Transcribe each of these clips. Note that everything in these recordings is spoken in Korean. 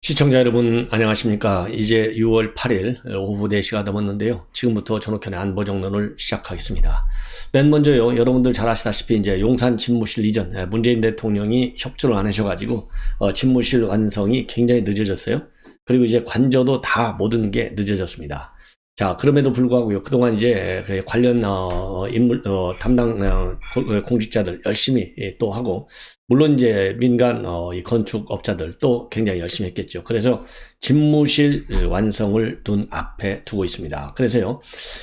시청자 여러분 안녕하십니까. 이제 6월 8일 오후 4시가 넘었는데요. 지금부터 전옥현의 안보정론을 시작하겠습니다. 맨 먼저요, 여러분들 잘 아시다시피 이제 용산 집무실 이전 문재인 대통령이 협조를 안 하셔가지고 집무실 완성이 굉장히 늦어졌어요. 그리고 이제 관저도 다 모든 게 늦어졌습니다. 자, 그럼에도 불구하고요, 그동안 이제 관련 인물 담당 공직자들 열심히 또 하고, 물론 이제 민간 이 건축업자들 또 굉장히 열심히 했겠죠. 그래서 집무실 완성을 눈 앞에 두고 있습니다. 그래서요,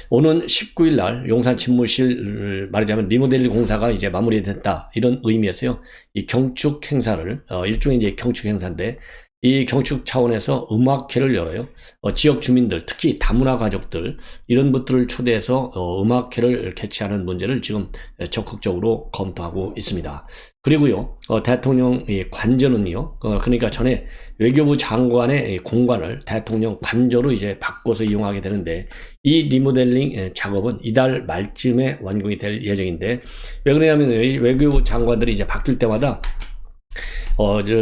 오는 19일 날 용산 집무실 말하자면 리모델링 공사가 이제 마무리됐다, 이런 의미에서요, 이 경축 행사를 일종의 이제 경축 행사인데, 이 경축 차원에서 음악회를 열어요. 지역 주민들, 특히 다문화 가족들, 이런 분들을 초대해서 음악회를 개최하는 문제를 지금 적극적으로 검토하고 있습니다. 그리고요, 대통령 관저는요, 그러니까 전에 외교부 장관의 공간을 대통령 관저로 이제 바꿔서 이용하게 되는데, 이 리모델링 작업은 이달 말쯤에 완공이 될 예정인데, 왜 그러냐면 외교부 장관들이 이제 바뀔 때마다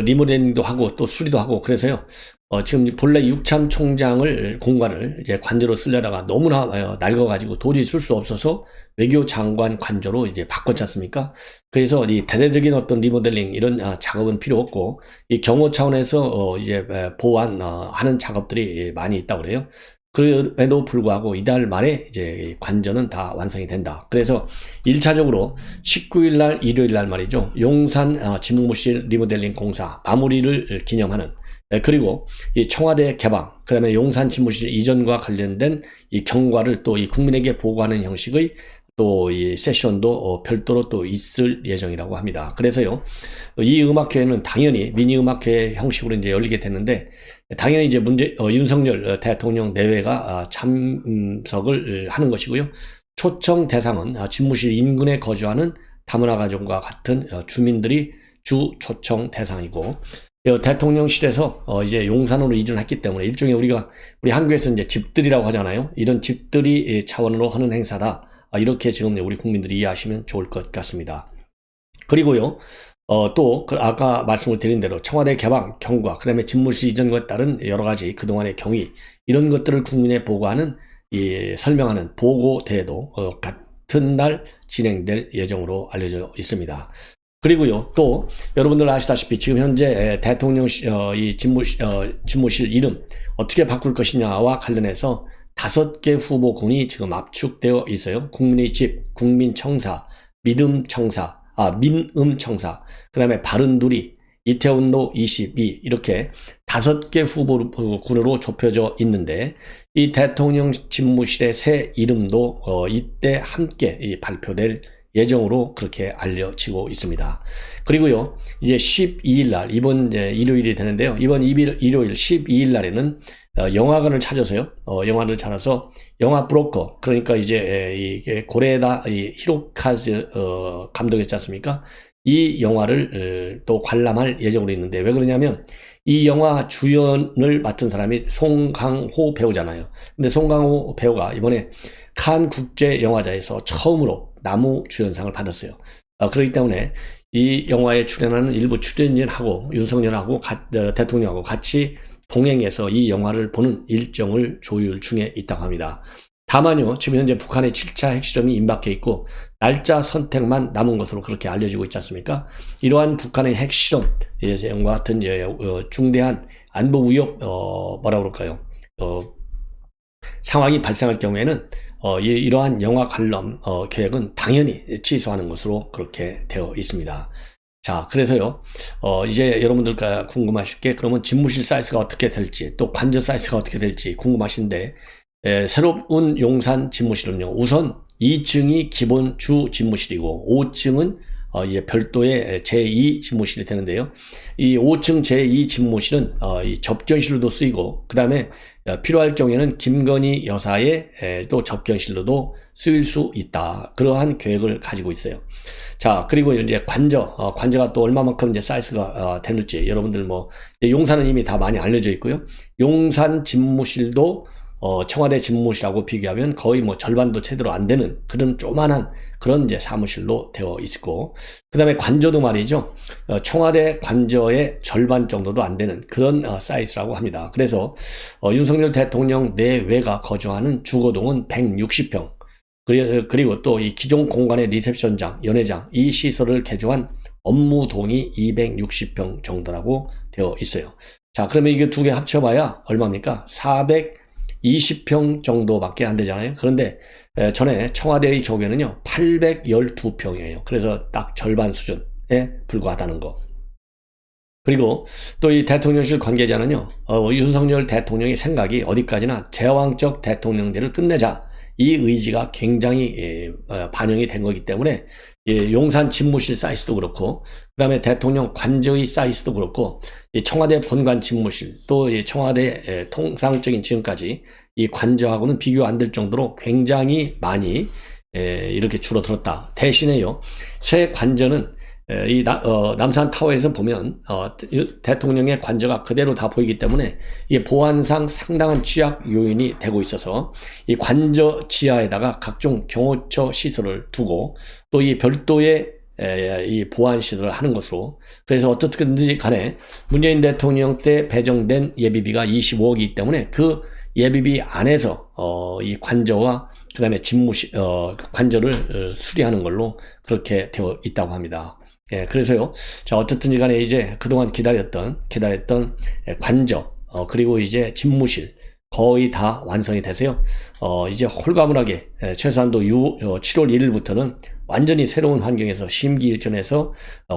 리모델링도 하고 또 수리도 하고, 그래서요, 지금 본래 육참 총장을 공간을 이제 관저로 쓰려다가 너무나 낡아가지고 도저히 쓸 수 없어서 외교 장관 관저로 이제 바꿨지 않습니까? 그래서 이 대대적인 어떤 리모델링 이런 작업은 필요 없고, 이 경호 차원에서 이제 보완 하는 작업들이 많이 있다고 그래요. 그럼에도 불구하고 이달 말에 이제 관전은 다 완성이 된다. 그래서 1차적으로 19일 날 일요일 날 말이죠, 용산 집무실 리모델링 공사 마무리를 기념하는, 그리고 이 청와대 개방, 그 다음에 용산 집무실 이전과 관련된 이 경과를 또 이 국민에게 보고하는 형식의 또 이 세션도 별도로 또 있을 예정이라고 합니다. 그래서요, 이 음악회는 당연히 미니 음악회 형식으로 이제 열리게 됐는데, 당연히 이제 윤석열 대통령 내외가 참석을 하는 것이고요. 초청 대상은 집무실 인근에 거주하는 다문화 가족과 같은 주민들이 주 초청 대상이고, 대통령실에서 이제 용산으로 이전했기 때문에 일종의 우리 한국에서 이제 집들이라고 하잖아요. 이런 집들이 차원으로 하는 행사다. 이렇게 지금 우리 국민들이 이해하시면 좋을 것 같습니다. 그리고요, 또 아까 말씀을 드린 대로 청와대 개방, 경과, 그 다음에 집무실 이전과 따른 여러 가지 그동안의 경위, 이런 것들을 국민에 보고하는 설명하는 보고대회도 같은 날 진행될 예정으로 알려져 있습니다. 그리고요, 또 여러분들 아시다시피 지금 현재 대통령 이 집무실 이름 어떻게 바꿀 것이냐와 관련해서 5개 후보군이 지금 압축되어 있어요. 국민의 집, 국민청사, 민음청사, 그 다음에 바른누리, 이태원로 22, 이렇게 5개 후보군으로 좁혀져 있는데, 이 대통령 집무실의 새 이름도 이때 함께 발표될 예정으로 그렇게 알려지고 있습니다. 그리고요, 이제 12일 날, 이번 일요일이 되는데요, 이번 일요일 12일 날에는 영화관을 찾아서요, 영화를 찾아서 영화 브로커, 그러니까 이제 이게 고레다 히로카즈 감독이었지 않습니까? 이 영화를 또 관람할 예정으로 있는데, 왜 그러냐면 이 영화 주연을 맡은 사람이 송강호 배우잖아요. 근데 송강호 배우가 이번에 칸 국제영화제에서 처음으로 나무 주연상을 받았어요. 그렇기 때문에 이 영화에 출연하는 일부 출연진하고 윤석열하고 대통령하고 같이 동행해서 이 영화를 보는 일정을 조율 중에 있다고 합니다. 다만요, 지금 현재 북한의 7차 핵실험이 임박해 있고 날짜 선택만 남은 것으로 그렇게 알려지고 있지 않습니까? 이러한 북한의 핵실험과 같은 중대한 안보 위협 뭐라 그럴까요? 상황이 발생할 경우에는 이러한 영화 관람 계획은 당연히 취소하는 것으로 그렇게 되어 있습니다. 자, 그래서요, 이제 여러분들과 궁금하실 게, 그러면 집무실 사이즈가 어떻게 될지, 또 관저 사이즈가 어떻게 될지 궁금하신데, 새로운 용산 집무실은요, 우선 2층이 기본 주 집무실이고 5층은 이제 별도의 제2 집무실이 되는데요. 이 5층 제2 집무실은 이 접견실로도 쓰이고, 그 다음에 필요할 경우에는 김건희 여사의 또 접견실로도 쓰일 수 있다. 그러한 계획을 가지고 있어요. 자, 그리고 이제 관저가 또 얼마만큼 이제 사이즈가 되는지 여러분들 용산은 이미 다 많이 알려져 있고요. 용산 집무실도 청와대 집무실하고 비교하면 거의 뭐 절반도 제대로 안 되는 그런 조만한 그런 이제 사무실로 되어 있고, 그 다음에 관저도 말이죠. 청와대 관저의 절반 정도도 안 되는 그런 사이즈라고 합니다. 그래서 윤석열 대통령 내외가 거주하는 주거동은 160평, 그리고 또 이 기존 공간의 리셉션장, 연회장, 이 시설을 개조한 업무동이 260평 정도라고 되어 있어요. 자, 그러면 이게 두 개 합쳐봐야 얼마입니까? 420평 정도밖에 안 되잖아요. 그런데 전에 청와대의 경우에는요 812평이에요. 그래서 딱 절반 수준에 불과하다는 거. 그리고 또 이 대통령실 관계자는요, 윤석열 대통령의 생각이 어디까지나 제왕적 대통령제를 끝내자, 이 의지가 굉장히 반영이 된 거기 때문에 용산 집무실 사이즈도 그렇고, 그 다음에 대통령 관저의 사이즈도 그렇고, 이 청와대 본관 집무실, 또 이 청와대 통상적인 지금까지 이 관저하고는 비교 안 될 정도로 굉장히 많이 이렇게 줄어들었다. 대신에요, 새 관저는 이 남산 타워에서 보면 대통령의 관저가 그대로 다 보이기 때문에 이게 보안상 상당한 취약 요인이 되고 있어서 이 관저 지하에다가 각종 경호처 시설을 두고 또 이 별도의 이 보안 시설을 하는 것으로, 그래서 어떻게든지 간에 문재인 대통령 때 배정된 예비비가 25억이기 때문에 그 예비비 안에서 이 관저와 그 다음에 집무실 관저를 수리하는 걸로 그렇게 되어 있다고 합니다. 그래서요, 자, 어쨌든지 간에 이제 그동안 기다렸던 관저, 그리고 이제 집무실 거의 다 완성이 돼서요, 이제 홀가분하게, 최소한도 7월 1일부터는 완전히 새로운 환경에서 심기일전해서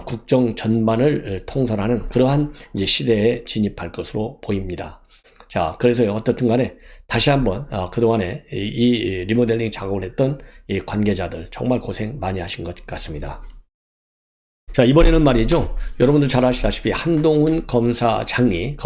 국정 전반을 통솔하는 그러한 이제 시대에 진입할 것으로 보입니다. 자, 그래서요, 어떻든 간에 다시 한번 그동안에 이 리모델링 작업을 했던 이 관계자들 정말 고생 많이 하신 것 같습니다. 자, 이번에는 말이죠, 여러분들 잘 아시다시피 한동훈 검사장이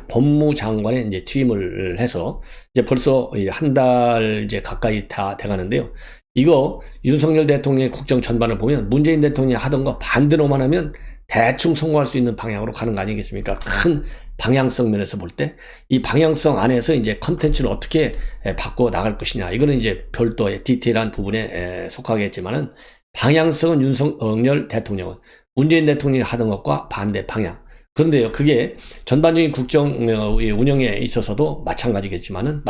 법무장관에 이제 취임을 해서 이제 벌써 한 달 이제 가까이 다 돼가는데요. 이거 윤석열 대통령의 국정 전반을 보면 문재인 대통령이 하던 거 반대로만 하면 대충 성공할 수 있는 방향으로 가는 거 아니겠습니까? 큰 방향성 면에서 볼 때 이 방향성 안에서 이제 컨텐츠를 어떻게 바꿔 나갈 것이냐, 이거는 이제 별도의 디테일한 부분에 속하겠지만은, 방향성은 윤석열 대통령은 문재인 대통령이 하던 것과 반대 방향. 그런데요, 그게 전반적인 국정 운영에 있어서도 마찬가지지만은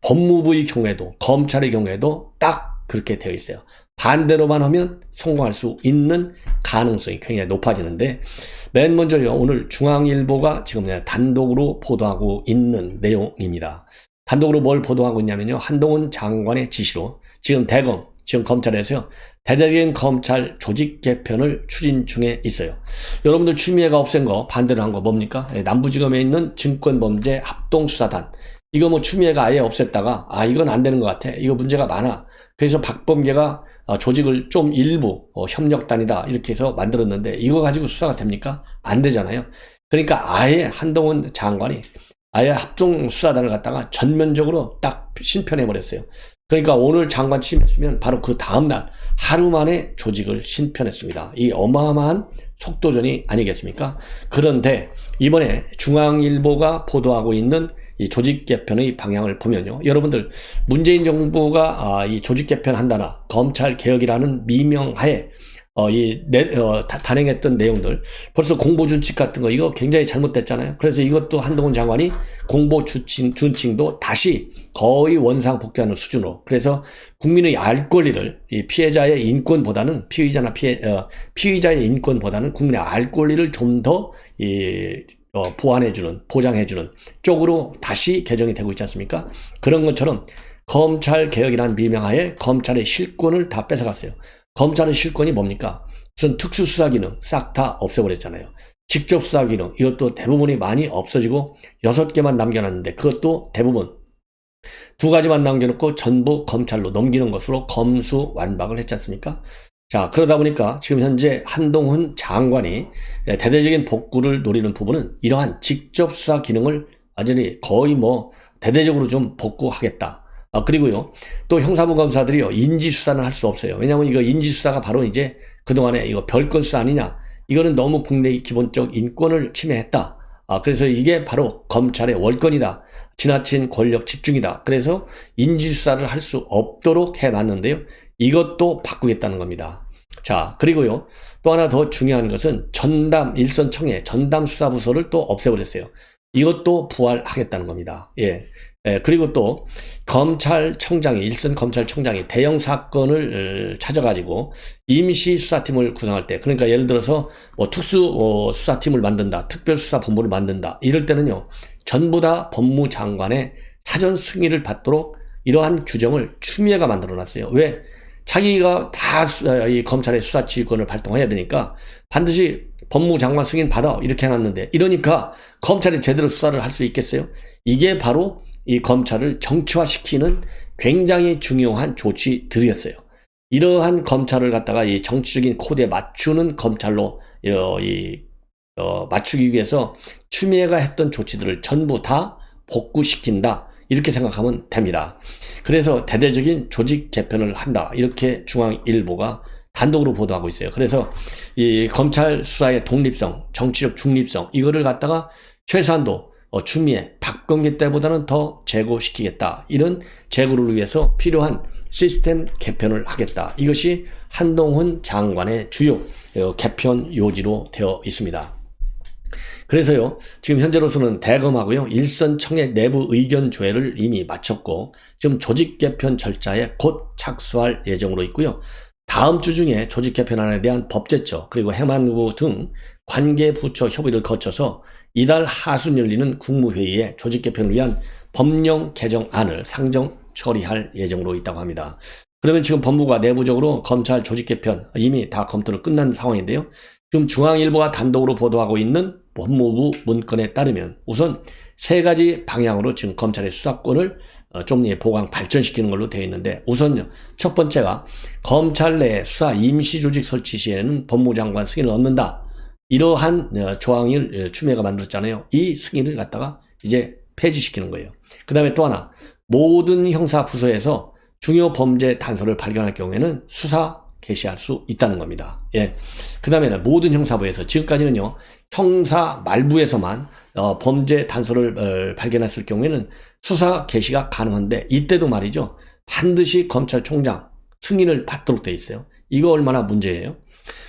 법무부의 경우에도, 검찰의 경우에도 딱 그렇게 되어 있어요. 반대로만 하면 성공할 수 있는 가능성이 굉장히 높아지는데, 맨 먼저요, 오늘 중앙일보가 지금 단독으로 보도하고 있는 내용입니다. 단독으로 뭘 보도하고 있냐면요, 한동훈 장관의 지시로 지금 검찰에서요, 대대적인 검찰 조직 개편을 추진 중에 있어요. 여러분들 추미애가 없앤 거, 반대로 한 거 뭡니까? 남부지검에 있는 증권범죄 합동수사단. 이거 뭐 추미애가 아예 없앴다가, 이건 안 되는 것 같아, 이거 문제가 많아, 그래서 박범계가 조직을 좀 일부 협력단이다 이렇게 해서 만들었는데, 이거 가지고 수사가 됩니까? 안 되잖아요. 그러니까 아예 한동훈 장관이 아예 합동수사단을 갖다가 전면적으로 딱 신편해버렸어요. 그러니까 오늘 장관 취임했으면 바로 그 다음날 하루 만에 조직을 신편했습니다. 이 어마어마한 속도전이 아니겠습니까? 그런데 이번에 중앙일보가 보도하고 있는 이 조직 개편의 방향을 보면요, 여러분들 문재인 정부가 이 조직 개편한다나 검찰 개혁이라는 미명하에 단행했던 내용들, 벌써 공보 준칙 같은 거 이거 굉장히 잘못됐잖아요. 그래서 이것도 한동훈 장관이 공보 준칙도 다시 거의 원상복귀하는 수준으로, 그래서 국민의 알 권리를 이 피해자의 인권보다는 피의자의 인권보다는 국민의 알 권리를 좀 더 보장해주는 쪽으로 다시 개정이 되고 있지 않습니까? 그런 것처럼 검찰 개혁이라는 미명하에 검찰의 실권을 다 뺏어갔어요. 검찰의 실권이 뭡니까? 무슨 특수수사 기능 싹 다 없애버렸잖아요. 직접 수사 기능 이것도 대부분이 많이 없어지고 6개만 남겨놨는데, 그것도 대부분 2가지만 남겨놓고 전부 검찰로 넘기는 것으로 검수완박을 했지 않습니까? 자, 그러다 보니까 지금 현재 한동훈 장관이 대대적인 복구를 노리는 부분은 이러한 직접 수사 기능을 완전히 거의 대대적으로 좀 복구하겠다. 그리고요, 또 형사부 검사들이요, 인지수사는 할 수 없어요. 왜냐하면 이거 인지수사가 바로 이제 그동안에 이거 별건 수사 아니냐, 이거는 너무 국내의 기본적 인권을 침해했다, 그래서 이게 바로 검찰의 월권이다. 지나친 권력 집중이다. 그래서 인지수사를 할 수 없도록 해놨는데요. 이것도 바꾸겠다는 겁니다. 자, 그리고요. 또 하나 더 중요한 것은 일선청의 전담수사부서를 또 없애버렸어요. 이것도 부활하겠다는 겁니다. 그리고 또 일선 검찰청장이 대형 사건을 찾아가지고 임시수사팀을 구성할 때, 그러니까 예를 들어서 특수수사팀을 만든다, 특별수사본부를 만든다, 이럴 때는요, 전부 다 법무장관의 사전 승인을 받도록 이러한 규정을 추미애가 만들어놨어요. 왜? 자기가 다 이 검찰의 수사지휘권을 발동해야 되니까 반드시 법무장관 승인 받아 이렇게 해놨는데, 이러니까 검찰이 제대로 수사를 할 수 있겠어요? 이게 바로 이 검찰을 정치화시키는 굉장히 중요한 조치들이었어요. 이러한 검찰을 갖다가 이 정치적인 코드에 맞추는 검찰로 맞추기 위해서 추미애가 했던 조치들을 전부 다 복구시킨다, 이렇게 생각하면 됩니다. 그래서 대대적인 조직 개편을 한다, 이렇게 중앙일보가 단독으로 보도하고 있어요. 그래서 이 검찰 수사의 독립성, 정치적 중립성, 이거를 갖다가 최소한도 추미애, 박근혜 때보다는 더 제고시키겠다, 이런 제고를 위해서 필요한 시스템 개편을 하겠다. 이것이 한동훈 장관의 주요 개편 요지로 되어 있습니다. 그래서요, 지금 현재로서는 대검하고요, 일선청의 내부 의견 조회를 이미 마쳤고, 지금 조직 개편 절차에 곧 착수할 예정으로 있고요. 다음 주 중에 조직 개편안에 대한 법제처, 그리고 행안부 등 관계 부처 협의를 거쳐서 이달 하순 열리는 국무회의에 조직 개편을 위한 법령 개정안을 상정 처리할 예정으로 있다고 합니다. 그러면 지금 법무부가 내부적으로 검찰 조직 개편 이미 다 검토를 끝난 상황인데요. 지금 중앙일보가 단독으로 보도하고 있는 법무부 문건에 따르면 우선 3가지 방향으로 지금 검찰의 수사권을 좀 보강 발전시키는 걸로 되어 있는데, 우선요, 첫 번째가 검찰 내 수사 임시조직 설치 시에는 법무장관 승인을 얻는다, 이러한 조항을 추미애가 만들었잖아요. 이 승인을 갖다가 이제 폐지시키는 거예요. 그 다음에 또 하나, 모든 형사부서에서 중요 범죄 단서를 발견할 경우에는 수사 개시할 수 있다는 겁니다. 그 다음에는 모든 형사부에서, 지금까지는요, 형사 말부에서만 범죄 단서를 발견했을 경우에는 수사 개시가 가능한데, 이때도 말이죠, 반드시 검찰총장 승인을 받도록 돼 있어요. 이거 얼마나 문제예요.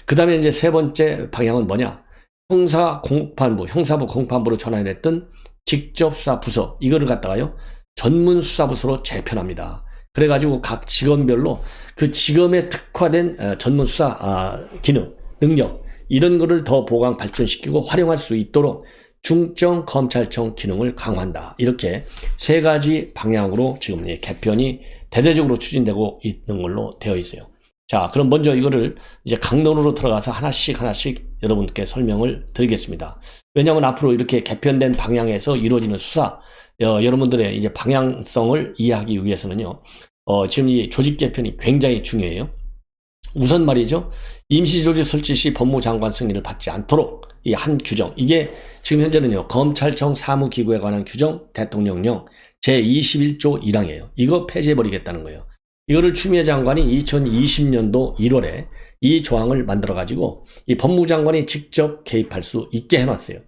그 다음에 이제 3번째 방향은 뭐냐, 형사부 공판부로 전환했던 직접수사부서, 이거를 갖다가요, 전문수사부서로 재편합니다. 그래가지고 각 직원별로 그 직업에 특화된 전문수사 기능, 능력, 이런 거를 더 보강 발전시키고 활용할 수 있도록 중점 검찰청 기능을 강화한다. 이렇게 3가지 방향으로 지금 개편이 대대적으로 추진되고 있는 걸로 되어 있어요. 자, 그럼 먼저 이거를 이제 강론으로 들어가서 하나씩 여러분께 설명을 드리겠습니다. 왜냐하면 앞으로 이렇게 개편된 방향에서 이루어지는 수사, 여러분들의 이제 방향성을 이해하기 위해서는요, 지금 이 조직 개편이 굉장히 중요해요. 우선 말이죠, 임시조직 설치 시 법무장관 승인을 받지 않도록 이 한 규정, 이게 지금 현재는요, 검찰청 사무기구에 관한 규정 대통령령 제21조 1항이에요. 이거 폐지해버리겠다는 거예요. 이거를 추미애 장관이 2020년도 1월에 이 조항을 만들어가지고 이 법무장관이 직접 개입할 수 있게 해놨어요.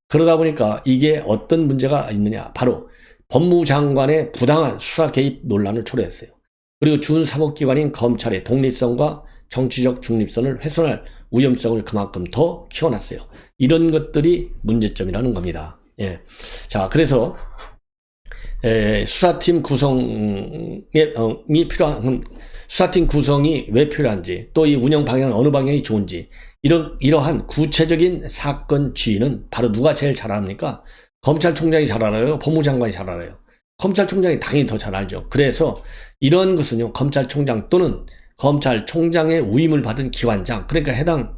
그러다 보니까 이게 어떤 문제가 있느냐, 바로 법무장관의 부당한 수사 개입 논란을 초래했어요. 그리고 준사법기관인 검찰의 독립성과 정치적 중립성을 훼손할 위험성을 그만큼 더 키워놨어요. 이런 것들이 문제점이라는 겁니다. 자, 그래서 수사팀 구성이 수사팀 구성이 왜 필요한지, 또 이 운영 방향은 어느 방향이 좋은지, 이러한 구체적인 사건 지휘는 바로 누가 제일 잘 압니까? 검찰총장이 잘 알아요? 법무장관이 잘 알아요? 검찰총장이 당연히 더 잘 알죠. 그래서 이런 것은요, 검찰총장 또는 검찰총장의 위임을 받은 기관장, 그러니까 해당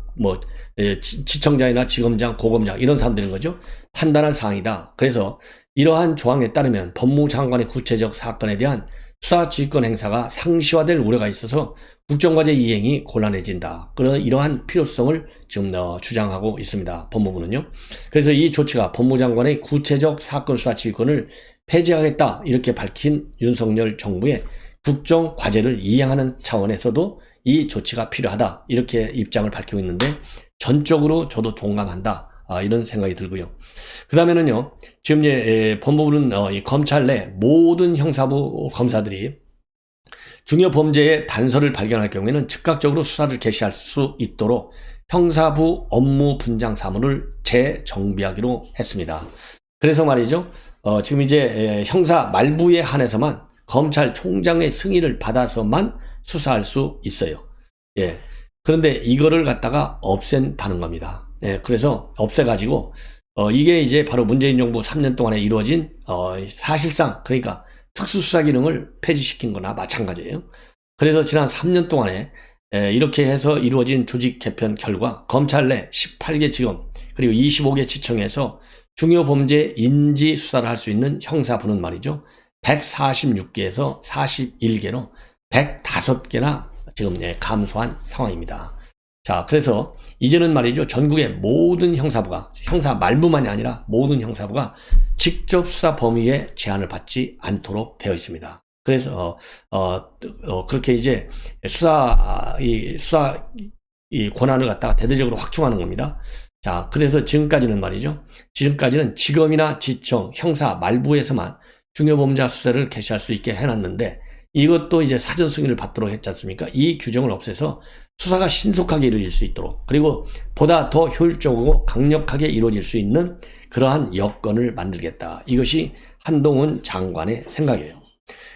지청장이나 지검장, 고검장, 이런 사람들인 거죠. 판단할 사항이다. 그래서 이러한 조항에 따르면 법무장관의 구체적 사건에 대한 수사지휘권 행사가 상시화될 우려가 있어서 국정과제 이행이 곤란해진다. 그런 이러한 필요성을 지금 주장하고 있습니다. 법무부는요. 그래서 이 조치가 법무장관의 구체적 사건 수사 지휘권을 폐지하겠다, 이렇게 밝힌 윤석열 정부의 국정과제를 이행하는 차원에서도 이 조치가 필요하다, 이렇게 입장을 밝히고 있는데, 전적으로 저도 동감한다, 이런 생각이 들고요. 그 다음에는요, 지금 이제 법무부는 이 검찰 내 모든 형사부 검사들이 중요 범죄의 단서를 발견할 경우에는 즉각적으로 수사를 개시할 수 있도록 형사부 업무 분장 사무를 재정비하기로 했습니다. 그래서 말이죠, 지금 이제 형사 말부에 한해서만 검찰총장의 승인을 받아서만 수사할 수 있어요. 예. 그런데 이거를 갖다가 없앤다는 겁니다. 예. 그래서 없애가지고, 이게 이제 바로 문재인 정부 3년 동안에 이루어진, 사실상, 그러니까 특수수사 기능을 폐지시킨 거나 마찬가지예요. 그래서 지난 3년 동안에 이렇게 해서 이루어진 조직 개편 결과 검찰 내 18개 지검 그리고 25개 지청에서 중요 범죄 인지 수사를 할 수 있는 형사부는 말이죠. 146개에서 41개로 105개나 지금 감소한 상황입니다. 자, 그래서 이제는 말이죠. 전국의 모든 형사부가, 형사 말부만이 아니라 모든 형사부가 직접 수사 범위에 제한을 받지 않도록 되어 있습니다. 그래서 그렇게 이제 수사 권한을 갖다가 대대적으로 확충하는 겁니다. 자, 그래서 지금까지는 말이죠. 지금까지는 지검이나 지청, 형사 말부에서만 중요범죄 수사를 개시할 수 있게 해놨는데 이것도 이제 사전 승인을 받도록 했지 않습니까? 이 규정을 없애서 수사가 신속하게 이루어질 수 있도록 그리고 보다 더 효율적이고 강력하게 이루어질 수 있는 그러한 여건을 만들겠다. 이것이 한동훈 장관의 생각이에요.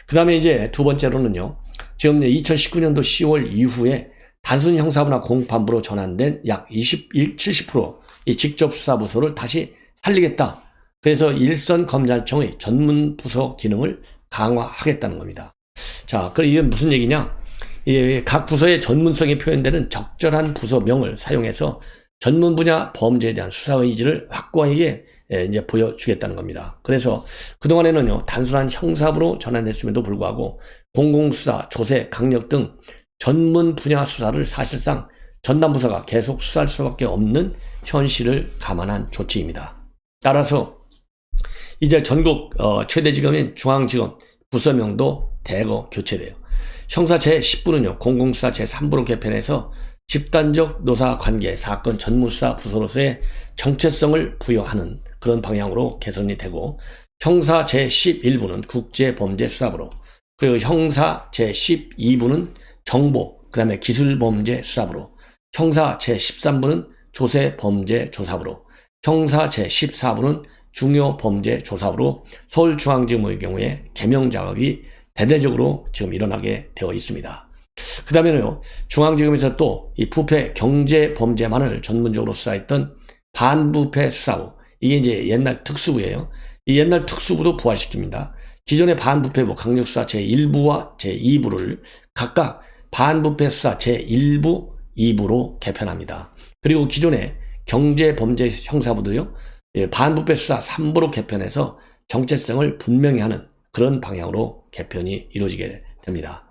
그 다음에 이제 두 번째로는요. 지금 2019년도 10월 이후에 단순 형사부나 공판부로 전환된 약 70%이 직접 수사 부서를 다시 살리겠다. 그래서 일선 검찰청의 전문 부서 기능을 강화하겠다는 겁니다. 자, 그럼 이게 무슨 얘기냐? 각 부서의 전문성이 표현되는 적절한 부서명을 사용해서 전문 분야 범죄에 대한 수사 의지를 확고하게 이제 보여주겠다는 겁니다. 그래서 그동안에는요, 단순한 형사부로 전환됐음에도 불구하고 공공수사, 조세, 강력 등 전문 분야 수사를 사실상 전담부서가 계속 수사할 수밖에 없는 현실을 감안한 조치입니다. 따라서 이제 전국 최대지검인 중앙지검 부서명도 대거 교체돼요. 형사 제10부는요, 공공수사 제3부로 개편해서 집단적 노사관계 사건 전문수사 부서로서의 정체성을 부여하는 그런 방향으로 개선이 되고, 형사 제11부는 국제범죄수사부로, 그리고 형사 제12부는 정보, 그 다음에 기술범죄수사부로, 형사 제13부는 조세범죄조사부로, 형사 제14부는 중요범죄조사부로 서울중앙지검의 경우에 개명 작업이 대대적으로 지금 일어나게 되어 있습니다. 그 다음에는요, 중앙지검에서 또 이 부패 경제범죄만을 전문적으로 수사했던 반부패 수사부, 이게 이제 옛날 특수부예요. 이 옛날 특수부도 부활시킵니다. 기존의 반부패부 강력수사 제1부와 제2부를 각각 반부패 수사 제1부, 2부로 개편합니다. 그리고 기존의 경제범죄 형사부도요, 반부패 수사 3부로 개편해서 정체성을 분명히 하는 그런 방향으로 개편이 이루어지게 됩니다.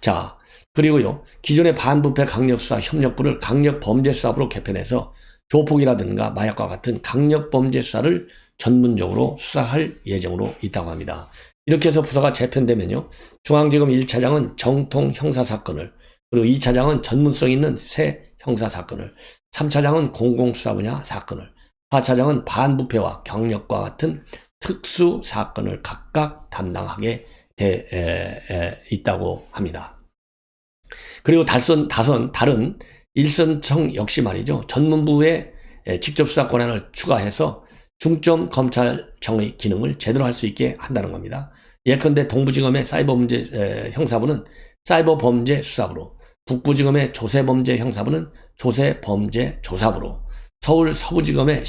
자, 그리고요, 기존의 반부패 강력수사 협력부를 강력범죄수사부로 개편해서 조폭이라든가 마약과 같은 강력범죄수사를 전문적으로 수사할 예정으로 있다고 합니다. 이렇게 해서 부서가 재편되면요, 중앙지검 1차장은 정통 형사사건을, 그리고 2차장은 전문성 있는 새 형사사건을, 3차장은 공공수사 분야 사건을, 4차장은 반부패와 경력과 같은 특수사건을 각각 담당하게 돼 있다고 합니다. 그리고 다른 일선청 역시 말이죠. 전문부의 직접 수사 권한을 추가해서 중점 검찰청의 기능을 제대로 할 수 있게 한다는 겁니다. 예컨대 동부지검의 사이버범죄 형사부는 사이버범죄수사부로, 북부지검의 조세범죄 형사부는 조세범죄조사부로, 서울 서부지검의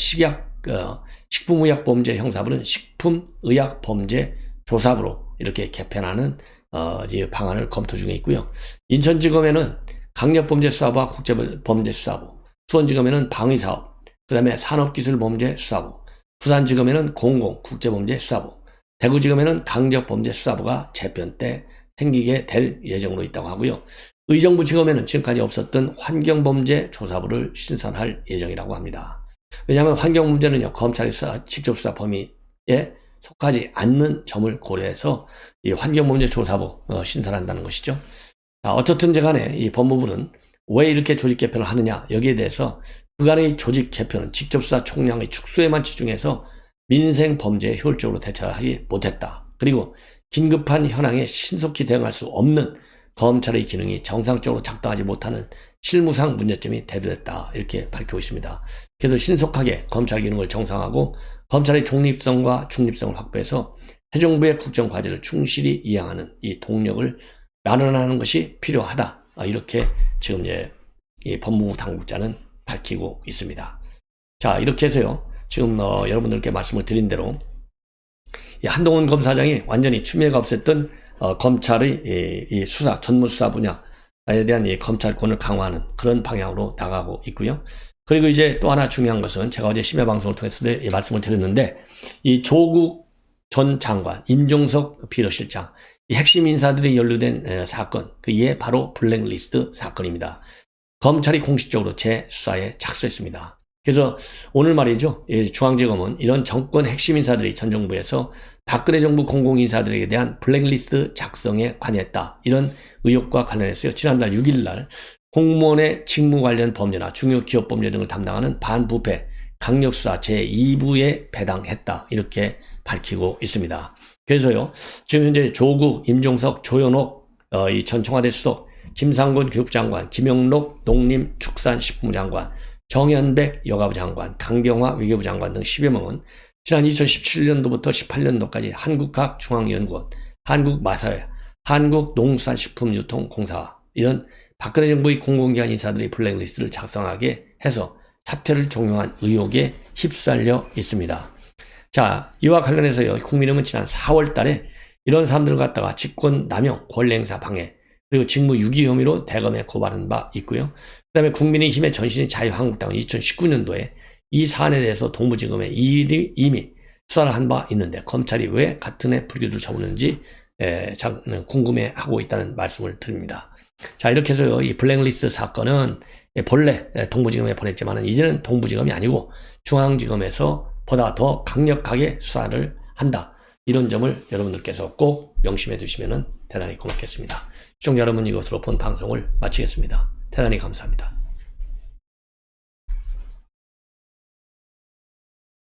식품의약범죄 형사부는 식품의약범죄조사부로 이렇게 개편하는 이제 방안을 검토 중에 있고요. 인천지검에는 강력범죄수사부와 국제범죄수사부, 수원지검에는 방위사업, 그 다음에 산업기술범죄수사부, 부산지검에는 국제범죄수사부, 대구지검에는 강력범죄수사부가 재편 때 생기게 될 예정으로 있다고 하고요. 의정부지검에는 지금까지 없었던 환경범죄조사부를 신설할 예정이라고 합니다. 왜냐하면 환경범죄는요, 검찰의 직접 수사 범위에 속하지 않는 점을 고려해서 이 환경범죄조사부 신설한다는 것이죠. 자, 어떻든지 간에 이 법무부는 왜 이렇게 조직 개편을 하느냐, 여기에 대해서 그간의 조직 개편은 직접 수사 총량의 축소에만 집중해서 민생 범죄에 효율적으로 대처하지 못했다. 그리고 긴급한 현황에 신속히 대응할 수 없는 검찰의 기능이 정상적으로 작동하지 못하는 실무상 문제점이 대두됐다. 이렇게 밝히고 있습니다. 그래서 신속하게 검찰 기능을 정상화하고 검찰의 중립성과 중립성을 확보해서 새 정부의 국정 과제를 충실히 이행하는 이 동력을 마련하는 것이 필요하다. 이렇게 지금 이 법무부 당국자는 밝히고 있습니다. 자, 이렇게 해서요. 지금 여러분들께 말씀을 드린 대로 이 한동훈 검사장이 완전히 추미애가 없앴던 검찰의 이 수사, 전무수사 분야에 대한 이 검찰권을 강화하는 그런 방향으로 나가고 있고요. 그리고 이제 또 하나 중요한 것은 제가 어제 심야 방송을 통해서 말씀을 드렸는데 이 조국 전 장관, 임종석 비서실장, 이 핵심 인사들이 연루된 사건, 이게 바로 블랙리스트 사건입니다. 검찰이 공식적으로 재수사에 착수했습니다. 그래서 오늘 말이죠. 중앙지검은 이런 정권 핵심 인사들이 전 정부에서 박근혜 정부 공공인사들에게 대한 블랙리스트 작성에 관여했다. 이런 의혹과 관련해서요. 지난달 6일 날 공무원의 직무 관련 범죄나 중요 기업 범죄 등을 담당하는 반부패 강력수사 제2부에 배당했다. 이렇게 밝히고 있습니다. 그래서요. 지금 현재 조국, 임종석, 조현옥 이 전 청와대 수석, 김상곤 교육장관, 김영록 농림축산식품부 장관, 정현백 여가부 장관, 강경화 외교부 장관 등 10여 명은 지난 2017년도부터 18년도까지 한국학중앙연구원, 한국마사회, 한국농수산식품유통공사 이런 박근혜 정부의 공공기관 인사들이 블랙리스트를 작성하게 해서 사퇴를 종용한 의혹에 휩쓸려 있습니다. 자, 이와 관련해서요. 국민의힘은 지난 4월 달에 이런 사람들을 갖다가 직권 남용, 권리행사 방해, 그리고 직무 유기 혐의로 대검에 고발한 바 있고요. 그 다음에 국민의힘의 전신인 자유한국당은 2019년도에 이 사안에 대해서 동부지검에 이미 수사를 한 바 있는데 검찰이 왜 같은 해 불기소를 접었는지 궁금해하고 있다는 말씀을 드립니다. 자, 이렇게 해서요. 이 블랙리스트 사건은 본래 동부지검에 보냈지만 이제는 동부지검이 아니고 중앙지검에서 보다 더 강력하게 수사를 한다. 이런 점을 여러분들께서 꼭 명심해 두시면 대단히 고맙겠습니다. 시청자 여러분, 이것으로 본 방송을 마치겠습니다. 대단히 감사합니다.